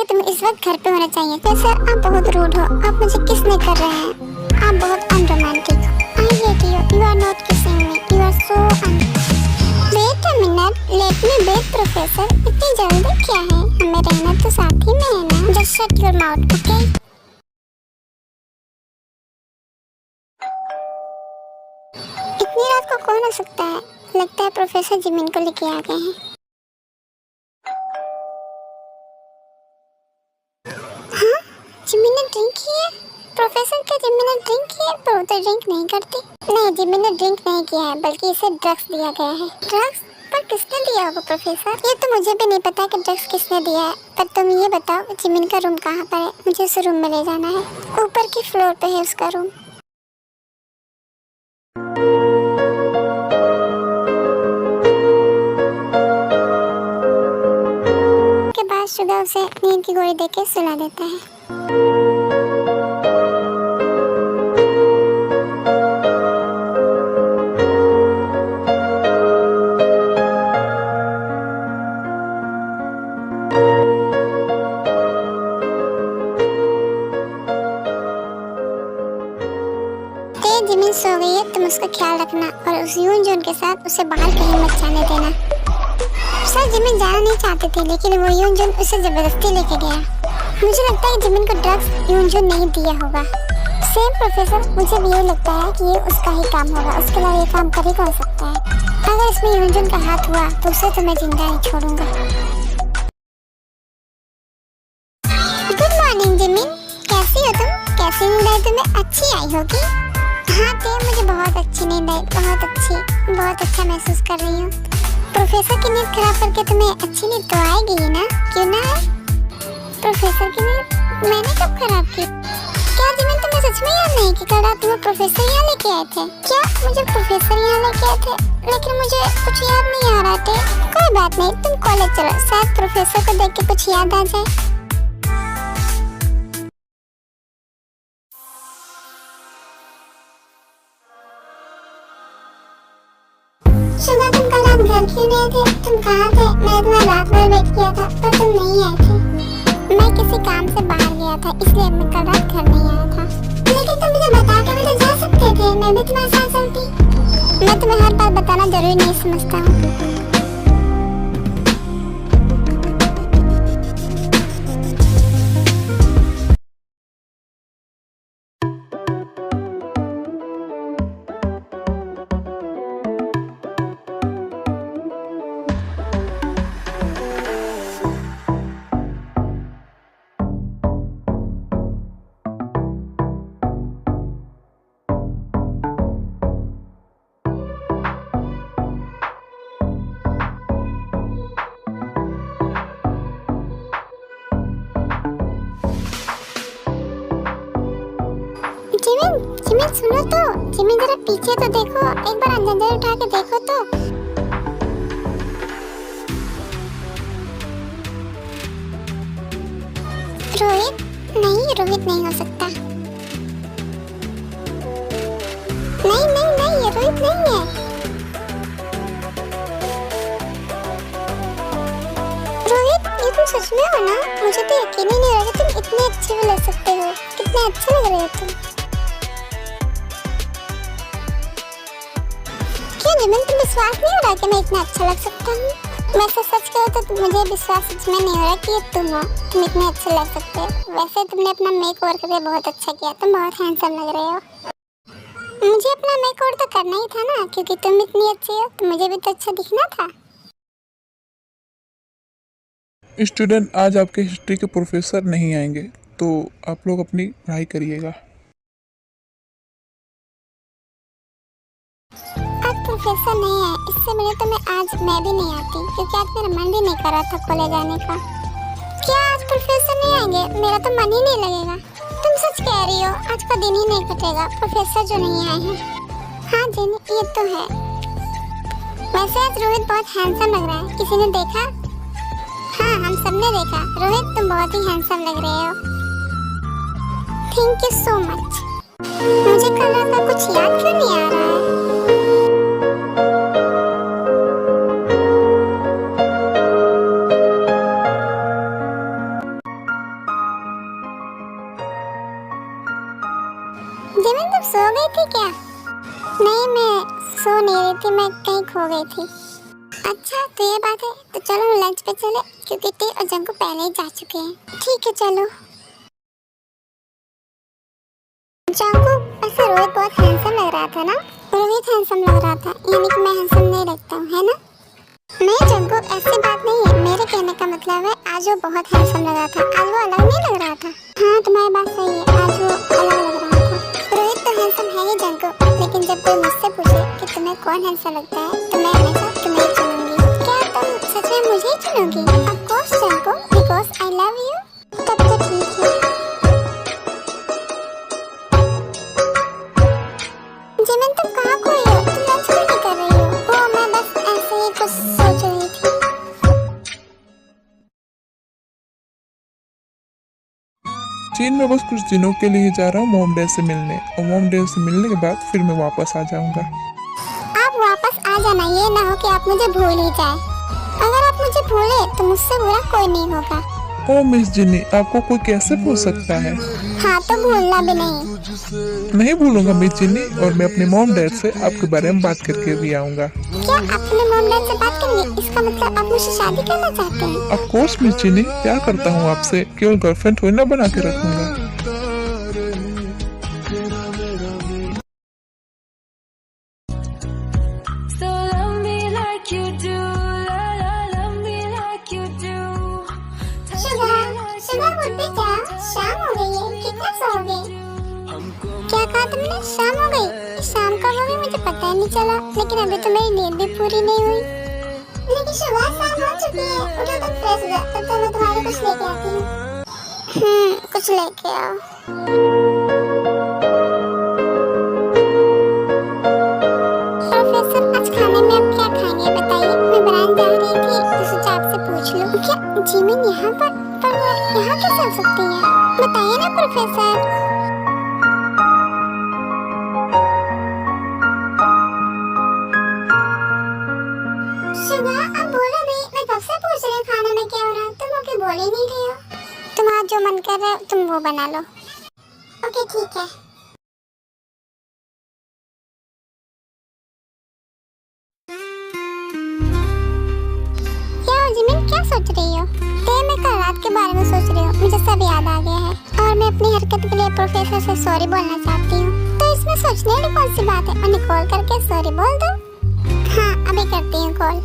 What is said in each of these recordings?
कि तुम्हें इस वक्त घर पे होना चाहिए। वैसे आप बहुत रूड हो, आप मुझे किस नहीं कर रहे हैं, आप बहुत अनरोमांटिक हो। I hate you, you are not kissing me, you are so wait a minute, let me bet professor. इतनी जल्दी क्या है, हमें रहना तो साथ ही में है ना। Just shut your mouth, okay. इतनी रात को कौन हो सकता है? लगता है प्रोफेसर जिमिन को लेके आ गए हैं। हाँ, जिमिन ने ड्रिंक की है। प्रोफेसर क्या जिमिन ने ड्रिंक की है? पर वो तो ड्रिंक नहीं करती। नहीं, जिमिन ने ड्रिंक नहीं किया है, बल्कि इसे ड्रग्स दिया गया है। ड्रग्स? पर किसने दिया होगा प्रोफेसर? ये तो मुझे भी नहीं पता कि ड्रग्स किसने दिया है। पर तुम ये बताओ, जिमिन का रूम कहाँ पर है? मुझे उस रूम में ले जाना है। ऊपर की फ्लोर पे है उसका रूम। के बाद सुबह उसे नींद की गोली देके सुला देता है। 3 जिमिन सो गई है, तुम उसका ख्याल रखना और उस यूनजून के साथ उसे बाहर कहीं मत जाने देना। सर जिमिन जाना नहीं चाहते थे, लेकिन वो यूनजून उसे जबरदस्ती लेके गया। मुझे लगता है कि जिमिन को ड्रग्स यूनजून नहीं दिया होगा। सेम प्रोफेसर, मुझे भी यही लगता है कि ये उसका ही काम होगा। उसके अलावा ये काम कर ही कौन सकता है। अगर इसमें यूनजून का हाथ हुआ तो उसे तो मैं जिंदा नहीं छोड़ूंगा। गुड मॉर्निंग जिमिन, कैसी हो तुम? कैसी नींद आई तुम्हें? अच्छी आई होगी। हाँ ते, मुझे बहुत अच्छी नींद आई, बहुत अच्छी, बहुत अच्छा महसूस कर रही हूँ। प्रोफेसर की नींद खराब करके तुम्हें अच्छी नींद तो आएगी ही ना, क्यों ना आए? प्रोफेसर की नींद मैंने कब खराब की? क्या जिमिन तुम्हें सच में याद नहीं कि कल रात तुम्हें प्रोफेसर यहाँ लेके आए थे? क्या मुझे प्रोफेसर यहाँ लेके आए थे? लेकिन मुझे कुछ याद नहीं आ रहा थे। कोई बात नहीं, तुम कॉलेज चलो, शायद प्रोफेसर को देख के कुछ याद आ जाए। सुबह तुम कल रात घर क्यों नहीं थे? तुम कहाँ थे? मैंने तुम्हें रात भर वेट किया था, पर तुम नहीं आए थे। मैं किसी काम से बाहर गया था, इसलिए मैं कल रात घर नहीं आया था। लेकिन तुम मुझे बता के भी तो जा सकते थे, मैं भी तुम्हारे साथ चलती। मैं तुम्हें हर बात बताना जरूरी नहीं समझता हूँ। जिमिन, जिमिन सुनो तो, जिमिन जरा पीछे तो देखो, एक बार अंदर उठा के देखो तो। रोहित? नहीं, रोहित नहीं हो सकता। नहीं नहीं नहीं, ये रोहित नहीं है। रोहित, ये तुम सच में हो ना? मुझे तो यकीन ही नहीं हो रहा कि तुम इतने अच्छे भी लग सकते हो। कितने अच्छे लग रहे हो तुम। क्यों जिमिन, तुम विश्वास नहीं हो रहा कि मैं इतना अच्छा लग सकता हूँ? वैसे सच कहो तो मुझे विश्वास सच में नहीं हो रहा कि ये तुम हो, तुम इतने अच्छे लग सकते हो। वैसे तुमने अपना मेकओवर करके बहुत अच्छा किया, तुम बहुत हैंडसम लग रहे हो। मुझे अपना मेकओवर तो करना ही था ना, क्योंकि तुम इतनी अच्छी हो तो मुझे भी तो अच्छा दिखना था। स्टूडेंट, आज आपके हिस्ट्री के प्रोफेसर नहीं आएंगे, तो आप लोग अपनी पढ़ाई करिएगा। आज प्रोफेसर नहीं है, इससे मिले तो मैं भी नहीं आती, क्योंकि आज मेरा मन भी नहीं कर रहा था कॉलेज आने का। क्या आज प्रोफेसर नहीं आएंगे? मेरा तो मन ही नहीं लगेगा। तुम सच कह रही हो, आज का दिन ही नहीं कटेगा प्रोफेसर जो नहीं आए हैं। हाँ जिन, ये तो है। वैसे आज रोहित बहुत हैंडसम लग रहा है, किसी ने देखा? हाँ, हम सबने देखा। रोहित, तुम बहुत ही हैंडसम लग रहे हो। Thank you so much. मुझे कल रात का कुछ याद क्यों नहीं आ रहा है? नहीं, मैं सो नहीं रही थी, मैं कहीं खो गई थी। अच्छा तो ये बात है, तो चलो लंच पे चले क्योंकि टी और जंकू पहले ही जा चुके हैं। ठीक है चलो। जंकू, ऐसे रोहित बहुत हैंडसम लग रहा था ना? रोहित हैंडसम लग रहा था, यानी कि मैं हैंडसम नहीं लगता हूँ, है ना? नहीं जंकू, ऐसी बात नहीं है, मेरे कहने का मतलब है आज वो बहुत हैंडसम लग रहा था, आज वो अलग नहीं लग रहा था। हाँ तुम्हारी बात सही है, आज वो अलग लग रहा था। रोहित तो हैंडसम है ही जंकू, लेकिन जब कोई मुझसे पूछे कि तुम्हें कौन हैंडसम लगता है तो मैं हमेशा तुम्हें ही चुनूंगी। क्या तुम सच में मुझे ही चुनोगी? ऑफ कोर्स जंकू, बिकॉज आई लव यू। तब तो ठीक है। जिमिन तुम कहाँ खोई हो? तुम लंच क्यों नहीं कर रही हो? वो मैं बस ऐसे ही कुछ सोच रही थी। चीन में बस कुछ दिनों के लिए जा रहा हूँ मॉम डैड से मिलने, और मॉम डैड से मिलने के बाद फिर मैं वापस आ जाऊंगा। आप वापस आ जाना, ये ना हो कि आप मुझे भूल ही जाए। अगर आप मुझे भूले तो मुझसे बुरा कोई नहीं होगा। ओ मिस जिनी, आपको कोई कैसे भूल सकता है? हाँ तो भूलना भी नहीं। नहीं भूलूंगा मिस जिनी, और मैं अपने मॉम डैड से आपके बारे में बात करके भी आऊंगा। क्या अपने मॉम डैड से बात करेंगे? इसका मतलब आप मुझसे शादी करना चाहते हैं? ऑफ कोर्स मिस जिनी, प्यार करता हूँ आपसे, केवल गर्लफ्रेंड थोड़ी ना बना के रखूंगा। शाम हो गई है, कितना सोओगे? क्या कहा तुमने? शाम हो गई? शाम कब हो गई मुझे पता ही नहीं चला, लेकिन अभी तो मेरी नींद भी पूरी नहीं हुई। लेकिन सुबह शाम हो चुकी है, उठो तुम फ्रेश हो जाओ, तब तक मैं तुम्हारे कुछ लेके आती हूँ। कुछ लेके आओ। प्रोफेसर आज खाने में आप क्या खाएंगे बताइए? मैं बनाने जा रही थी तो सोचा आपसे पूछ लूं। क्या जिमिन यहाँ पर यहाँ कैसे हो सकती है? बताइए ना प्रोफेसर। सुबह अब बोलो भी, मैं कब से पूछ रही हूँ खाने में क्या हो रहा है, तुम ओके बोल ही नहीं रहे हो। तुम्हारा जो मन कर रहा है तुम वो बना लो। ओके ठीक है। क्या सोच रही हो? मैं कल रात के बारे में सोच रही हूँ, मुझे सब याद आ गया है और मैं अपनी हरकत के लिए प्रोफेसर से सॉरी बोलना चाहती हूँ। तो इसमें सोचने वाली कौन सी बात है? उन्हें कॉल करके सॉरी बोल दो। हाँ अभी करती हूँ कॉल।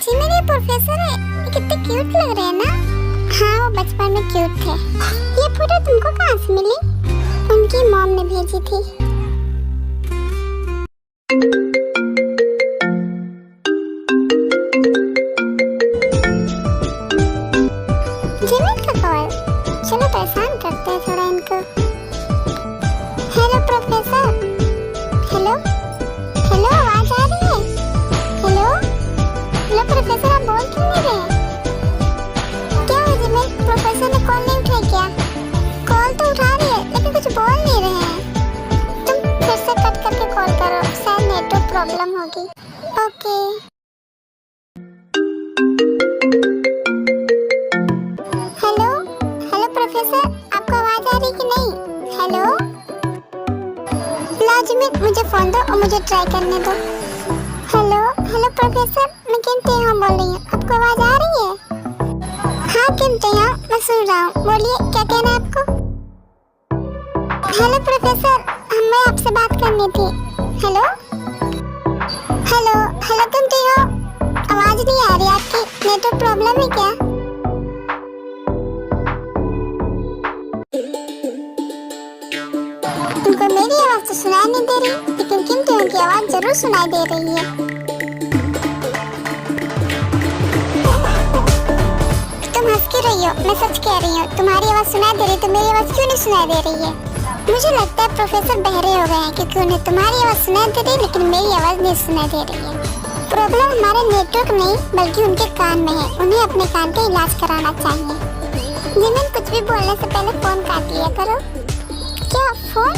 जी मेरे प्रोफेसर है, ये कितने क्यूट लग रहे हैं ना? हाँ वो बचपन में क्यूट थे। ये फोटो तुमको कहाँ से मिली? उनकी मॉम ने भेजी थी। चलो परेशान करते हैं थोड़ा इनको। Hello professor. हेलो हेलो आवाज आ रही है? हेलो हेलो प्रोफेसर, आप बोल क्यों नहीं रहे? क्या हो जिमिन, प्रोफेसर ने कॉल नहीं उठाई क्या? कॉल तो उठा रही है लेकिन कुछ बोल नहीं रहे हैं। तुम फिर से कट करके कॉल करो, शायद नेटवर्क प्रॉब्लम होगी। ओके प्रोफेसर, आपको आवाज आ रही कि नहीं? हेलो लाजमी, मुझे फोन दो और मुझे ट्राई करने दो। हेलो हेलो प्रोफेसर, मैं किम तेहा बोल रही हूँ, आपको आवाज आ रही है? हाँ किम तेहा, मैं सुन रहा हूँ, बोलिए क्या कहना है आपको? हेलो प्रोफेसर, हमें आपसे बात करनी थी। हेलो हेलो हेलो किम तेहा, आवाज नहीं आ रही आपकी, नेटवर्क प्रॉब्लम है क्या? तुमको मेरी आवाज तो सुनाई नहीं दे रही, लेकिन किम तेहा की आवाज जरूर सुनाई दे रही है। तुम हंस क्यों रही हो? मैं सच कह रही हूँ, तुम्हारी आवाज सुनाई दे रही तो मेरी आवाज क्यों नहीं सुनाई दे रही है? मुझे लगता है प्रोफेसर बहरे हो गए हैं, क्योंकि उन्हें तुम्हारी आवाज सुनाई दे रही लेकिन मेरी आवाज नहीं सुनाई दे रही है। प्रॉब्लम हमारे नेटवर्क नहीं बल्कि उनके कान में है, उन्हें अपने कान का इलाज कराना चाहिए। जिमिन, कुछ भी बोलने से पहले फोन काट लिया करो। क्या फोन?